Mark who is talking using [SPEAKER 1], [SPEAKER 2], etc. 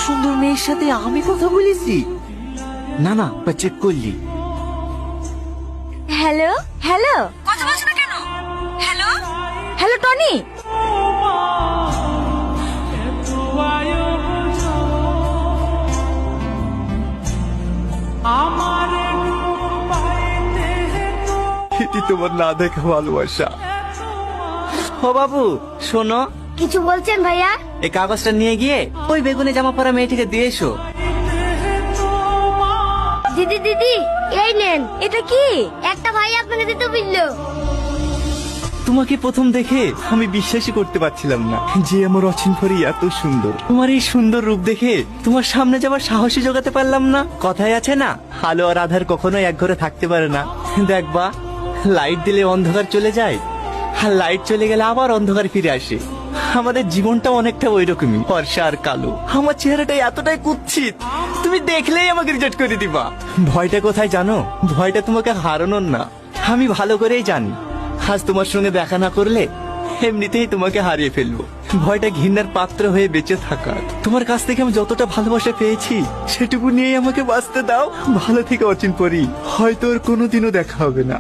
[SPEAKER 1] সুন্দর মেয়ের সাথে আমি কথা বলেছি? না না, চেক করলি?
[SPEAKER 2] হ্যালো হ্যালো, কথা বলছ না কেন? Hello hello Tony.
[SPEAKER 1] এটি তোমার না দেখা ভালোবাসা। ও বাবু শোনো,
[SPEAKER 2] কিছু বলছেন ভাইয়া?
[SPEAKER 1] এই কাগজটা নিয়ে গিয়ে ওই বেগুনে জামা পরা মেয়েটিকে দিয়ে এসো।
[SPEAKER 2] দিদি দিদি এই নেন। এটা কি? একটা ভাই আপনাকে দিতে বললো।
[SPEAKER 1] তোমাকে প্রথম দেখে আমি বিশ্বাসই করতে পারছিলাম না যে আমার অচিন পরি এত সুন্দর। তোমার এই সুন্দর রূপ দেখে তোমার সামনে যাবার সাহসী জোগাতে পারলাম না। কথায় আছে না, আলো আর আধার কখনোই এক ঘরে থাকতে পারে না। দেখবা, লাইট দিলে অন্ধকার চলে যায়, আর লাইট চলে গেলে আবার অন্ধকার ফিরে আসে। আমাদের জীবনটা অনেকটা ওই রকমই, ফর্সা আর কালো। আমার চেহারাটা এতটাই কুৎসিত, তুমি দেখলেই আমাকে রিজেক্ট করে দিবা। ভয়টা কোথায় জানো? ভয়টা তোমাকে হারানোর না, আমি ভালো করেই জানি আজ তোমার সঙ্গে দেখা না করলে এমনিতেই তোমাকে হারিয়ে ফেলবো। ভয়টা ঘৃণার পাত্র হয়ে বেঁচে থাকার। তোমার কাছ থেকে আমি যতটা ভালোবাসা পেয়েছি সেটুকু নিয়েই আমাকে বাঁচতে দাও। ভালো থেকে অচিন পরি, হয়তো ওর কোনোদিনও দেখা হবে না।